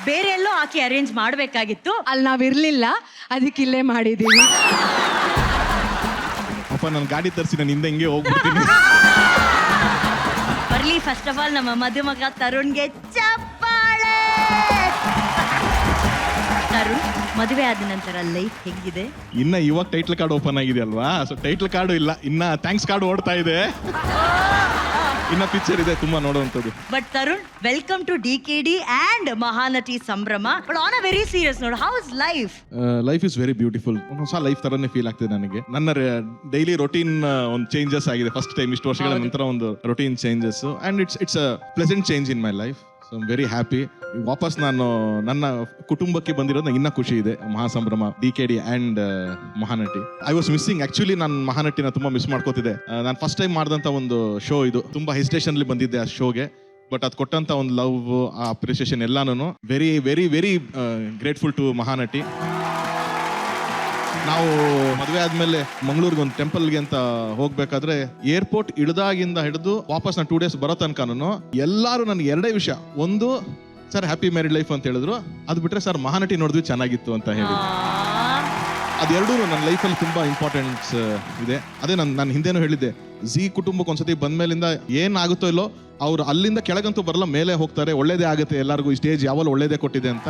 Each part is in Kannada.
ಬೇರೆ ಎಲ್ಲೋ ಆಕೆ ಅರೇಂಜ್ ಮಾಡ್ಬೇಕಾಗಿತ್ತು. ಅಲ್ಲಿ ನಾವಿರ್ಲಿಲ್ಲ, ಅದಕ್ಕೆ ಇಲ್ಲೇ ಮಾಡಿದೀವಿ. ಅಪ್ಪ ನಾನು ಗಾಡಿ ತರಿಸಿ ನಾನು ಹಿಂದೆ ಹಿಂಗೆ ಹೋಗ್ಬಿಡ್ತೀನಿ. ಬರ್ಲಿ ಫಸ್ಟ್ ಆಫ್ ಆಲ್ ನಮ್ಮ ಮದುಮಗ ತರುಣ್ಗೆ ಚಪ್ಪಾಳೆ. ತರುಣ್, ಮದುವೆ ಆದ ನಂತರ ಲೈಫ್ ಹೇಗಿದೆ? ಇನ್ನ ಇವಾಗ ಟೈಟ್ಲ್ ಕಾರ್ಡ್ ಓಪನ್ ಆಗಿದೆ ಅಲ್ವಾ, ಸೊ ಟೈಟ್ಲ್ ಕಾರ್ಡು ಇಲ್ಲ, ಇನ್ನ ಥ್ಯಾಂಕ್ಸ್ ಕಾರ್ಡ್ ಓಡ್ತಾ ಇದೆ. ಇನ್ನ ಪಿಕ್ಚರ್ ಇದೆ ತುಂಬಾ ನೋಡುವಂಥದ್ದು. But Tarun, welcome to DKD and Mahanati Sambhrama. But on a very serious ನೋಡು, how is life? Life is very beautiful. ಹೊಸ ಲೈಫ್ ತರನೇ ಫೀಲ್ ಆಗ್ತಿದೆ ನನಗೆ. ನನ್ನ ಡೈಲಿ ರೊಟೀನ್ ಒಂದು ಚೇಂಜಸ್ ಆಗಿದೆ ಫಸ್ಟ್ ಟೈಮ್ ಇಷ್ಟು ವರ್ಷಗಳ ನಂತರ, ಒಂದು routine changes and it's a pleasant change in my life. So I am very happy. ವಾಪಸ್ ನಾನು ನನ್ನ ಕುಟುಂಬಕ್ಕೆ ಬಂದಿರೋದು ನಂಗೆ ಇನ್ನೂ ಖುಷಿ ಇದೆ. Mahasambhrama, DKD and Mahanati. I was missing actually. ನಾನು ಮಹಾನಟಿನ ತುಂಬಾ ಮಿಸ್ ಮಾಡ್ಕೋತಿದ್ದೆ. ನಾನು ಫಸ್ಟ್ ಟೈಮ್ ಮಾಡಿದಂಥ ಒಂದು ಶೋ ಇದು. ತುಂಬಾ ಹೆಸಿಟೇಷನ್ ಅಲ್ಲಿ ಬಂದಿದ್ದೆ ಆ ಶೋಗೆ. ಬಟ್ ಅದು ಕೊಟ್ಟಂತ ಒಂದು ಲವ್, ಆ ಅಪ್ರಿಸಿಯೇಷನ್ ಎಲ್ಲಾನು very very very grateful to Mahanati. ನಾವು ಮದುವೆ ಆದ್ಮೇಲೆ ಮಂಗಳೂರಿಗೆ ಒಂದು ಟೆಂಪಲ್ಗೆ ಅಂತ ಹೋಗ್ಬೇಕಾದ್ರೆ ಏರ್ಪೋರ್ಟ್ ಇಳಿದಾಗಿಂದ ಹಿಡಿದು ವಾಪಸ್ ನಾನು 2 days ಬರೋ ತನಕನೂ ಎಲ್ಲರೂ ನನಗೆ 2 ವಿಷಯ. ಒಂದು, ಸರ್ ಹ್ಯಾಪಿ ಮ್ಯಾರಿಡ್ ಲೈಫ್ ಅಂತ ಹೇಳಿದ್ರು. ಅದು ಬಿಟ್ರೆ ಸರ್ ಮಹಾನಟಿ ನೋಡಿದ್ವಿ ಚೆನ್ನಾಗಿತ್ತು ಅಂತ ಹೇಳಿ. ಅದೆರಡೂ ನನ್ನ ಲೈಫಲ್ಲಿ ತುಂಬಾ ಇಂಪಾರ್ಟೆನ್ಸ್ ಇದೆ. ಅದೇ ನಾನು ಹಿಂದೆನೂ ಹೇಳಿದ್ದೆ, ಝೀ ಕುಟುಂಬಕ್ಕೆ ಒಂದ್ಸತಿ ಬಂದ್ಮೇಲಿಂದ ಏನಾಗುತ್ತೋ ಇಲ್ಲೋ ಅವ್ರು ಅಲ್ಲಿಂದ ಕೆಳಗಂತೂ ಬರಲ್ಲ, ಮೇಲೆ ಹೋಗ್ತಾರೆ. ಒಳ್ಳೇದೇ ಆಗುತ್ತೆ ಎಲ್ಲರಿಗೂ, ಈ ಸ್ಟೇಜ್ ಯಾವಾಗ ಒಳ್ಳೇದೇ ಕೊಟ್ಟಿದೆ ಅಂತ.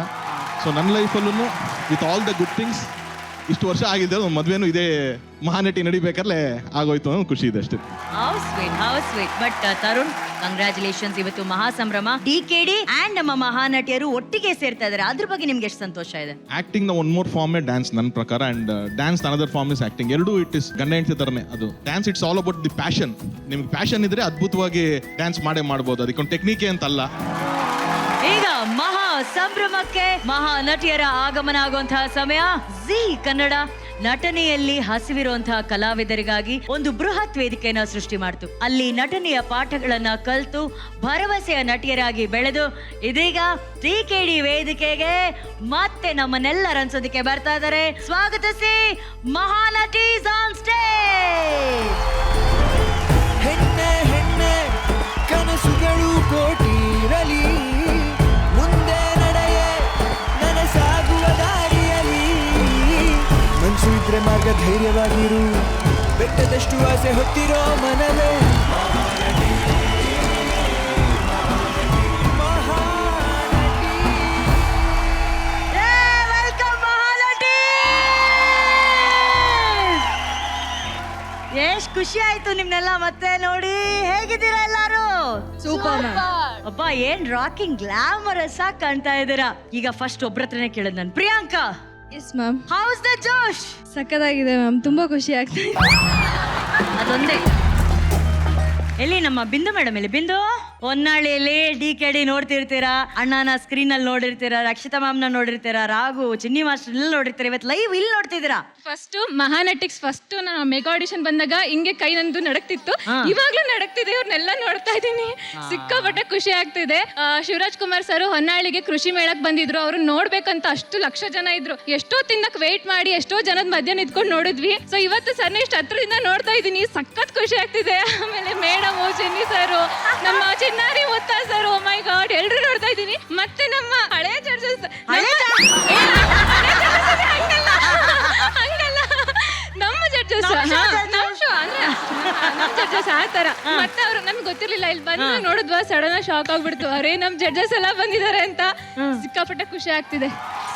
ಸೊ ನನ್ನ ಲೈಫಲ್ಲೂ with all the good things ಇಷ್ಟು ವರ್ಷ ಆಗಿದೆ. ಮದ್ವೆನೂ ಇದೇ ಮಹಾನಟಿ ನಡಿಬೇಕಾದ್ರೆ ಆಗೋಯ್ತು ಅನ್ನೋ ಖುಷಿ ಇದೆ ಅಷ್ಟೇ. How sweet. But Tarun, congratulations. ಇವತ್ತು ಮಹಾಸಂಭ್ರಮ, DKD ಅಂಡ್ ನಮ್ಮ ಮಹಾನಟಿಯರು ಒಟ್ಟಿಗೆ ಸೇರ್ತಾ ಇದಾರೆ. ಅದ್ರ ಬಗ್ಗೆ ನಿಮ್ಗೆ ಎಷ್ಟು ಸಂತೋಷ ಇದೆ? ಆಕ್ಟಿಂಗ್ ನ ಒನ್ ಮೋರ್ ಫಾರ್ಮ್ ಡ್ಯಾನ್ಸ್ ನನ್ನ ಪ್ರಕಾರ, and dance another form is acting. ಎರಡೂ ಇಟ್ ಇಸ್ ಗಂಡ ಹೆಂಡತಿ ತರನೇ. ಅದು dance it's all about the passion. ನಿಮ್ಗೆ ಪ್ಯಾಷನ್ ಇದ್ರೆ ಅದ್ಭುತವಾಗಿ ಡ್ಯಾನ್ಸ್ ಮಾಡಬಹುದು. ಅದಕ್ಕೊಂದು ಟೆಕ್ನಿಕ್ ಅಂತಲ್ಲ. ಈಗ ಮಹಾ ಸಂಭ್ರಮಕ್ಕೆ ಮಹಾನಟಿಯರ ಆಗಮನ ಆಗುವಂತಹ ಸಮಯ. ಝೀ ಕನ್ನಡ ನಟನೆಯಲ್ಲಿ ಹಸಿವಿರುವಂತಹ ಕಲಾವಿದರಿಗಾಗಿ ಒಂದು ಬೃಹತ್ ವೇದಿಕೆಯನ್ನ ಸೃಷ್ಟಿ ಮಾಡ್ತು. ಅಲ್ಲಿ ನಟನೆಯ ಪಾಠಗಳನ್ನ ಕಲಿತು ಭರವಸೆಯ ನಟಿಯರಾಗಿ ಬೆಳೆದು ಇದೀಗ DKD ವೇದಿಕೆಗೆ ಮತ್ತೆ ನಮ್ಮನ್ನೆಲ್ಲರ ಅನ್ಸೋದಕ್ಕೆ ಬರ್ತಾ ಇದ್ದಾರೆ. ಸ್ವಾಗತಿಸಿ ಮಹಾನಟೀಸ್ ಆನ್ ಸ್ಟೇಜ್. ಹೆಣ್ಣೆ ಹೆಣ್ಣೆ ಕನಸುಗಳು ಕೋಟಿರಲಿ, ಮುಂದೆ ನಡೆಯೇ ನನಸಾಗುವ ದಾರಿಯಲಿ. ಮನಸ್ಸು ಇದ್ರೆ ಮಾರ್ಗ ಧೈರ್ಯವಾಗಿರು, ಬೆಟ್ಟದಷ್ಟು ಆಸೆ ಹೊತ್ತಿರೋ ಮನವೇ ಎಷ್ಟ್ ಖುಷಿ ಆಯ್ತು ನಿಮ್ನೆಲ್ಲ ಮತ್ತೆ ನೋಡಿ. ಹೇಗಿದ್ದೀರಾ ಎಲ್ಲಾರು? ಸೂಪರ್. ಅಬ್ಬ, ಏನ್ ರಾಕಿಂಗ್ ಗ್ಲಾಮರಸ್ ಆಗಿ ಕಾಣ್ತಾ ಇದ್ದೀರಾ. ಈಗ ಫಸ್ಟ್ ಒಬ್ರ ಹತ್ರನೇ ಕೇಳದ್ ನಾನು. Priyanka, yes ma'am. How's the ಜೋಶ್? ಸಕ್ಕತ್ತಾಗಿದೆ ಮ್ಯಾಮ್, ತುಂಬಾ ಖುಷಿ ಆಗ್ತದೆ. ಅದೊಂದೇ. ಎಲ್ಲಿ ನಮ್ಮ ಬಿಂದು ಮೇಡಮ್? ಎಲ್ಲಿ ಬಿಂದು? ಹೊನ್ನಾಳಿಯಲ್ಲಿ DKD ನೋಡ್ತಿರ್ತೀರಾ, ಅಣ್ಣನ ಸ್ಕ್ರೀನ್ ಅಲ್ಲಿ ನೋಡಿರ್ತೀರಾ, ರಕ್ಷಿತಾ ಮ್ಯಾಮ್ನ ನೋಡಿರ್ತೀರಾ, ರಾಘು, ಚಿನ್ನಿ ಮಾಸ್ಟರ್ ಇಲ್ಲಿ ನೋಡಿರ್ತೀರಾ. ಇವತ್ತು ಲೈವ್ ಇಲ್ಲಿ ನೋಡ್ತಿದ್ದೀರಾ. ಫಸ್ಟ್ ಮಹಾನಟಿಕ್ಸ್ ಫಸ್ಟ್ ನಾ ಮೆಗಾ ಆಡಿಷನ್ ಬಂದಾಗ ಹಿಂಗೆ ಕೈ ನಂದು ನಡಕ್ತಿತ್ತು, ಇವಾಗ್ಲೂ ನಡಕ್ತಿದೆ. ಇವ್ರನ್ನೆಲ್ಲ ನೋಡ್ತಾ ಇದ್ದೀನಿ, ಸಿಕ್ಕಾಪಟ್ಟೆ ಖುಷಿ ಆಗ್ತಿದೆ. ಶಿವರಾಜ್ ಕುಮಾರ್ ಸರ್ ಹೊನ್ನಾಳಿಗೆ ಕೃಷಿ ಮೇಳಕ್ ಬಂದಿದ್ರು. ಅವ್ರು ನೋಡ್ಬೇಕಂತ ಅಷ್ಟು ಲಕ್ಷ ಜನ ಇದ್ರು. ಎಷ್ಟೋ ತಿನ್ನಕ್ ವೇಟ್ ಮಾಡಿ ಎಷ್ಟೋ ಜನದ ಮಧ್ಯ ನಿಂತ್ಕೊಂಡು ನೋಡಿದ್ವಿ. ಸೊ ಇವತ್ತು ಸರ್ನ ಇಷ್ಟು ಹತ್ರದಿಂದ ನೋಡ್ತಾ ಇದ್ದೀನಿ, ಸಖತ್ ಖುಷಿ ಆಗ್ತಿದೆ. ಆಮೇಲೆ ಮೇಡಮ್, ಚಿನ್ನಿ ಸರ್, ನಮ್ಮ ಚಿನ್ನಾರಿ ಮುತ್ತ ಸರ್, ಓ ಮೈ ಗಾಡ್, ಎಲ್ರು ನೋಡ್ತಾ ಇದ್ದೀನಿ. ಮತ್ತೆ ನಮ್ಮ ಹಳೆ ಜಡ್ಜಸ್, ನಮ್ಮ ಜಡ್ಜಸ್ ಆ ತರ. ಮತ್ತೆ ಅವ್ರು ನಮ್ಗೆ ಗೊತ್ತಿರ್ಲಿಲ್ಲ, ಇಲ್ಲಿ ಬಂದು ನೋಡಿದ್ವಾ ಸಡನ್ ಶಾಕ್ ಆಗ್ಬಿಡ್ತು. ಅರೇ ನಮ್ ಜಡ್ಜಸ್ ಎಲ್ಲ ಬಂದಿದ್ದಾರೆ ಅಂತ. ಸಿಕ್ಕಾಪಟ್ಟೆ ಖುಷಿ ಆಗ್ತಿದೆ.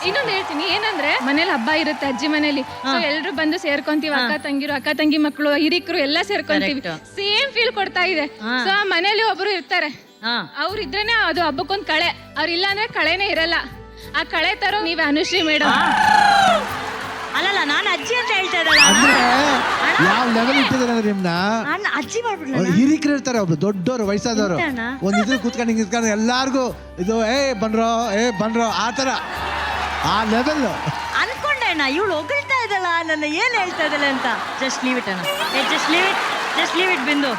ಇನ್ನೊಂದು ಹೇಳ್ತೀನಿ, ಏನಂದ್ರೆ ಮನೇಲಿ ಹಬ್ಬ ಇರುತ್ತೆ ಅಜ್ಜಿ ಮನೇಲಿ. ಸೊ ಎಲ್ರು ಬಂದು ಸೇರ್ಕೊಂತೀವಿ, ಅಕ್ಕ ತಂಗಿ ಮಕ್ಕಳು, ಹಿರಿಕರು ಎಲ್ಲ ಸೇರ್ಕೊಂತೀವಿ. ಸೇಮ್ ಫೀಲ್ ಕೊಡ್ತಾ ಇದೆ. ಸೊ ಮನೇಲಿ ಒಬ್ರು ಇರ್ತಾರೆ, ಅವ್ರು ಇದ್ರೇನೆ ಅದು ಹಬ್ಬಕ್ಕೊಂದ್ ಕಳೆ. ಅವ್ರ ಇಲ್ಲ ಅಂದ್ರೆ ಕಳೆನೇ ಇರಲ್ಲ. ಆ ಕಳೆ ತರೋ ನೀವ್ ಅನುಶ್ರೀ ಮೇಡಮ್. ಅಲ್ಲಲ್ಲ, ನಾನು ಅಜ್ಜಿ ಅಂತ ಹೇಳ್ತಾ ಇದ್ದಲ್ಲ. ಯಾವ ಲೆವೆಲ್ ಇಟ್ಟಿದ್ದಾರೆ ನಿಮ್ನ ಅಜ್ಜಿ ಮಾಡ್ಬಿಡ್ಲ. ಹಿರಿಕರು ಇರ್ತಾರೆ, ಒಬ್ರು ದೊಡ್ಡವರು ವಯಸ್ಸಾದವರು, ಒಂದ್ ಇದ್ರ ಕೂತ್ಕೊಂಡು ಹಿಂಗ್ ಇಸ್ಕೊಂಡು ಎಲ್ಲಾರ್ಗು ಇದು ಬನ್ರೋ ಆ ತರ, ಆ ಲೆವೆಲ್ ಅನ್ಕೊಂಡೆ ಅಣ್ಣ. ಇವಳು ಹೊಗಳ್ತಾ ಇದ್ದಲ್ಲ, ನನ್ನ ಏನ್ ಹೇಳ್ತಾ ಇದ್ದಲ್ಲ ಅಂತ. ಜಸ್ಟ್ ಲೀವ್ ಇಟ್ ಅಣ್ಣ, ಜಸ್ಟ್ ಲೀವ್ ಇಟ್ ಬಿಂದು.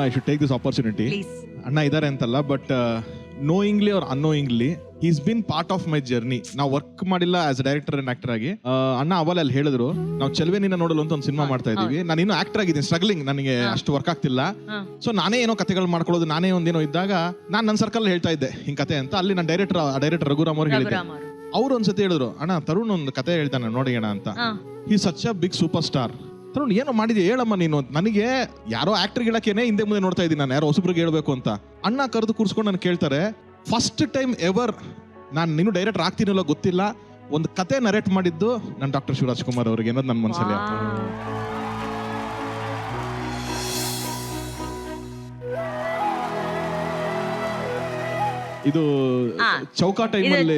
I should take this opportunity. ಅಣ್ಣ ಇದ್ದಾರೆ ಅಂತಲ್ಲ, ಬಟ್ ನೋಯಿಂಗ್ಲಿ ಅವ್ರ annoyingly is been part of my journey. ನಾವು ವರ್ಕ್ ಮಾಡಿಲ್ಲ ಆಸ್ ಡೈರೆಕ್ಟರ್ ಅಂಡ್ ಆಕ್ಟರ್ ಆಗಿ. ಅಣ್ಣ ಅವಲ್ ಅಲ್ಲಿ ಹೇಳಿದ್ರು, ನಾವು ಚೆಲುವೆ ನಿನ್ನ ನೋಡಲು ಅಂತ ಒಂದು ಸಿನಿಮಾ ಮಾಡ್ತಾ ಇದೀವಿ. ನಾನು ಇನ್ನೂ ಆಕ್ಟರ್ ಆಗಿದ್ದೀನಿ, ಸ್ಟ್ರಗ್ಲಿಂಗ್, ನನಗೆ ಅಷ್ಟು ವರ್ಕ್ ಆಗ್ತಿಲ್ಲ. ಸೊ ನಾನೇ ಏನೋ ಕಥೆಗಳು ಮಾಡ್ಕೊಳ್ಳೋದು, ನಾನೇ ಒಂದೇನೋ ಇದ್ದಾಗ ನಾನು ನನ್ನ ಸರ್ಕಲ್ ಹೇಳ್ತಾ ಇದ್ದೆ ಹಿಂಗ್ ಕತೆ ಅಂತ. ಅಲ್ಲಿ ನಾನು ಡೈರೆಕ್ಟರ್ ರಘುರಾಮ್ ಅವ್ರು ಹೇಳಿದ್ದೆ. ಅವ್ರು ಒಂದ್ಸತಿ ಹೇಳಿದ್ರು, ಅಣ್ಣ ತರುಣ್ ಒಂದು ಕತೆ ಹೇಳ್ತಾನೆ ನೋಡಿ ಅಣ್ಣ ಅಂತ. He such a big super star. Tarun ಏನೋ ಮಾಡಿದ್ಯಾ ಹೇಳಮ್ಮ ನೀನು. ನನಗೆ ಯಾರೋ ಆಕ್ಟರ್ ಹೇಳಕ್ಕೇನೆ ಹಿಂದೆ ಮುಂದೆ ನೋಡ್ತಾ ಇದ್ದೀನಿ ನಾನು, ಯಾರೋ ಹೊಸಬ್ರಿಗೆ ಹೇಳ್ಬೇಕು ಅಂತ. ಅಣ್ಣ ಕರೆದು ಕೂರ್ಸ್ಕೊಂಡು ನಾನು ಕೇಳ್ತಾರೆ, ಫಸ್ಟ್ ಟೈಮ್ ಎವರ್ ನಾನು ನೀನು ಡೈರೆಕ್ಟರ್ ಆಗ್ತೀನಲ್ಲ ಗೊತ್ತಿಲ್ಲ, ಒಂದು ಕತೆ ನರೇಟ್ ಮಾಡಿದ್ದು ನಾನು ಡಾಕ್ಟರ್ ಶಿವರಾಜ್ ಕುಮಾರ್ ಅವ್ರಿಗೆ ಅನ್ನೋದು ನನ್ನ ಮನಸ್ಸಲ್ಲಿ ಆಯ್ತು. ಇದು ಚೌಕಾ ಟೈಮ್ ಅಲ್ಲಿ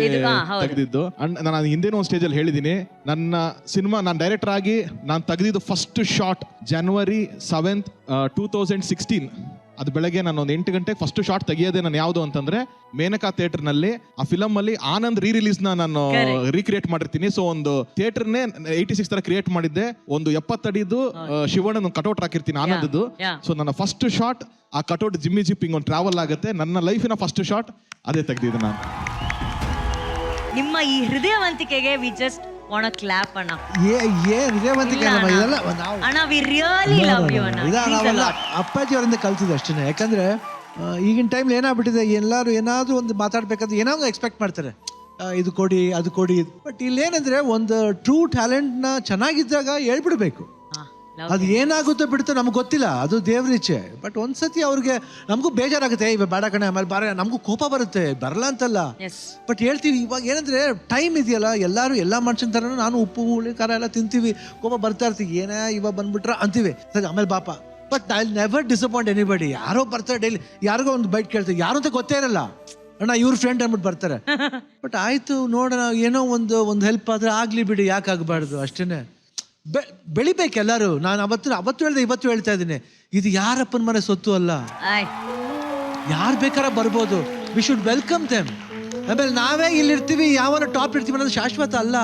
ತೆಗೆದಿದ್ದು. ನಾನು ಹಿಂದೇನೋ ಒಂದು ಸ್ಟೇಜ್ ಅಲ್ಲಿ ಹೇಳಿದೀನಿ, ನನ್ನ ಸಿನಿಮಾ ನಾನು ಡೈರೆಕ್ಟರ್ ಆಗಿ ನಾನು ತೆಗೆದಿದ್ದು ಫಸ್ಟ್ ಶಾಟ್ January 7th, 2016. ಅದು ಬೆಳಗ್ಗೆ ನಾನು ಒಂದು 8 ಗಂಟೆಗೆ ಫಸ್ಟ್ ಶಾಟ್ ತೆಗಿಯೋದೇ ನಾನು ಯಾವುದು ಅಂತಂದ್ರೆ ಮೇನಕಾ ಥಿಯೇಟರ್ ನಲ್ಲಿ. ಆ ಫಿಲಮ್ ಅಲ್ಲಿ ಆನಂದ್ ರಿಲೀಸ್ ನಾನು ರೀಕ್ರಿಯೇಟ್ ಮಾಡಿರ್ತೀನಿ. ಸೊ ಒಂದು ಥಿಯೇಟರ್ನೇ 86 ತರ ಕ್ರಿಯೇಟ್ ಮಾಡಿದ್ದೆ. ಒಂದು 70 ಅಡಿದು ಶಿವಣ್ಣನ ಕಟೌಟ್ ಹಾಕಿರ್ತೀನಿ ಆನಂದದ್ದು. ಸೊ ನನ್ನ ಫಸ್ಟ್ ಶಾಟ್ ಆ ಕಟೌಟ್ ಜಿಮ್ಮಿ ಜಿಪ್ಪಿಂಗ್ ಒಂದು ಟ್ರಾವೆಲ್ ಆಗುತ್ತೆ. ನನ್ನ ಲೈಫಿನ ಫಸ್ಟ್ ಶಾಟ್ ಅದೇ ತೆಗ್ದಿದ್ದು ನಾನು. ನಿಮ್ಮ ಈ ಹೃದಯವಂತಿಕೆಗೆ we just want to clap ಅಣ್ಣ. ಏನ್ ವಿಜಯವಂತಿಕೆ ಇದೆಲ್ಲ ನಾವು ಅಣ್ಣ ವಿ ರಿಯಲಿ ಲವ್ ಯು ಅಣ್ಣ. ನಾವೆಲ್ಲ ಅಪ್ಪಾಜಿ ಅವರಿಂದ ಕಲ್ತಿದ್ದು ಅಷ್ಟೇ. ಯಾಕಂದ್ರೆ ಈಗಿನ ಟೈಮ್ ಏನಾಗ್ಬಿಟ್ಟಿದೆ, ಎಲ್ಲರೂ ಏನಾದ್ರು ಒಂದು ಮಾತಾಡ್ಬೇಕಾದ್ರೆ ಏನೋ ಎಕ್ಸ್ಪೆಕ್ಟ್ ಮಾಡ್ತಾರೆ, ಇದು ಕೊಡಿ ಅದು ಕೊಡಿ. ಬಟ್ ಇಲ್ಲೇನಂದ್ರೆ ಒಂದು ಟ್ರೂ ಟ್ಯಾಲೆಂಟ್ನ ಚೆನ್ನಾಗಿದ್ದಾಗ ಹೇಳ್ಬಿಡ್ಬೇಕು. ಅದು ಏನಾಗುತ್ತೋ ಬಿಡುತ್ತೋ ನಮ್ಗೆ ಗೊತ್ತಿಲ್ಲ, ಅದು ದೇವ್ರ ಇಚ್ಛೆ. ಬಟ್ ಒಂದ್ಸತಿ ಅವ್ರಿಗೆ ನಮಗೂ ಬೇಜಾರಾಗುತ್ತೆ, ಇವಾಗ ಬೇಡ ಕಣೆ ಆಮೇಲೆ ಬಾರ, ನಮಗೂ ಕೋಪ ಬರುತ್ತೆ, ಬರಲ್ಲ ಅಂತಲ್ಲ. ಬಟ್ ಹೇಳ್ತೀವಿ. ಇವಾಗ ಏನಂದ್ರೆ ಟೈಮ್ ಇದೆಯಲ್ಲ, ಎಲ್ಲರೂ ಎಲ್ಲ ಮನುಷ್ಯನ ಥರನೂ ನಾನು ಉಪ್ಪು ಹುಳಿ ಖಾರ ಎಲ್ಲ ತಿಂತೀವಿ, ಕೋಪ ಬರ್ತಾ ಇರ್ತೀವಿ, ಏನೇ ಇವಾಗ ಬಂದ್ಬಿಟ್ರ ಅಂತೀವಿ, ಸರಿ ಆಮೇಲೆ ಬಾಪ. But I never disappoint anybody. ಯಾರೋ ಬರ್ತಾರೆ ಡೈಲಿ, ಯಾರಿಗೋ ಒಂದು ಬೈಟ್ ಕೇಳ್ತೀವಿ, ಯಾರು ಅಂತ ಗೊತ್ತೇ ಇರಲ್ಲ, ಅಣ್ಣ ಇವ್ರ ಫ್ರೆಂಡ್ ಅಂದ್ಬಿಟ್ಟು ಬರ್ತಾರೆ. ಬಟ್ ಆಯ್ತು ನೋಡೋಣ, ಏನೋ ಒಂದು ಹೆಲ್ಪ್ ಆದ್ರೆ ಆಗ್ಲಿ ಬಿಡಿ, ಯಾಕೆ ಆಗಬಾರ್ದು ಅಷ್ಟೇನೆ. ಬೆಳಿಬೇಕು ಎಲ್ಲರೂ. ನಾನು ಅವತ್ತು ಹೇಳ್ದೆ, ಇವತ್ತು ಹೇಳ್ತಾ ಇದ್ದೀನಿ, ಇದು ಯಾರಪ್ಪನ ಮನೆ ಸೊತ್ತು ಅಲ್ಲ, ಯಾರು ಬೇಕಾರ ಬರ್ಬೋದು. We should welcome them. ಆಮೇಲೆ ನಾವೇ ಇಲ್ಲಿರ್ತೀವಿ, ಯಾವನ ಟಾಪ್ ಇರ್ತೀವಿ ಅನ್ನೋದು ಶಾಶ್ವತ ಅಲ್ಲ.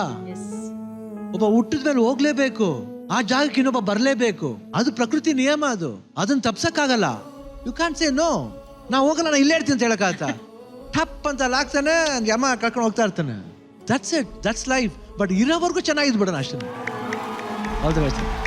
ಒಬ್ಬ ಹುಟ್ಟಿದ ಮೇಲೆ ಹೋಗ್ಲೇಬೇಕು, ಆ ಜಾಗಕ್ಕೆ ಇನ್ನೊಬ್ಬ ಬರ್ಲೇಬೇಕು. ಅದು ಪ್ರಕೃತಿ ನಿಯಮ, ಅದನ್ನ ತಪ್ಸಕ್ಕಾಗಲ್ಲ. ಯು ಕ್ಯಾನ್ ಸೇ ನೋ, ನಾ ಹೋಗಲ್ಲ, ನಾ ಇಲ್ಲೇ ಇರ್ತೀನಿ ಅಂತ ಹೇಳಕ್ಕಾಗತ್ತಾ? ಟಪ್ ಅಂತ ಅಲ್ಲಾಗ್ತಾನೆ, ಯಮ ಕರ್ಕೊಂಡು ಹೋಗ್ತಾ ಇರ್ತಾನೆ. That's it, that's life. But ಇರೋವರೆಗೂ ಚೆನ್ನಾಗಿದ್ ಬಿಡೋಣ ಅಷ್ಟೇ. All the best.